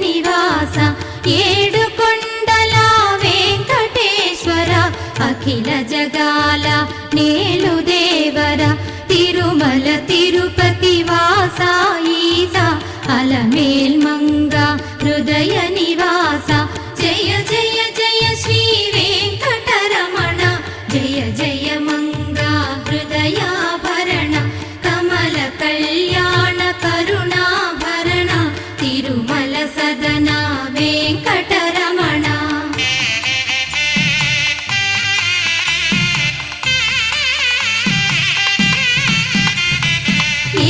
నివాస ఏడుకొండల వెంకటేశ్వర అఖిల జగాల నేలు దేవర తిరుమల తిరుపతి వాస ఈస అలమేల్ మంగ హృదయ నివాస జయ జయ జయ శ్రీ వెంకటరమణ జయ జయ మంగ హృదయాభరణ కమల కళ్యాణ కరుణాభరణ తిరుమల సదన వెంకటరమణ.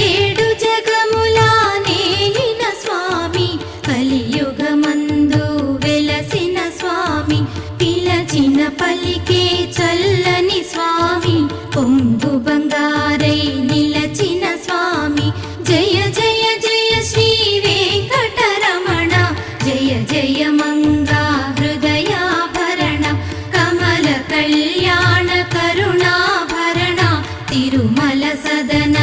ఏడు జగముల నేలిన స్వామి కలియుగమందు వెలసిన స్వామి పిలచిన పలికే చల్లని స్వామి పొంగు బంగారై నిలచిన స్వామి జయ జయ జయ శ్రీ వెంకటరమణ జయ జయ మంగా హృదయాభరణ కమల కళ్యాణ కరుణాభరణ తిరుమల సదన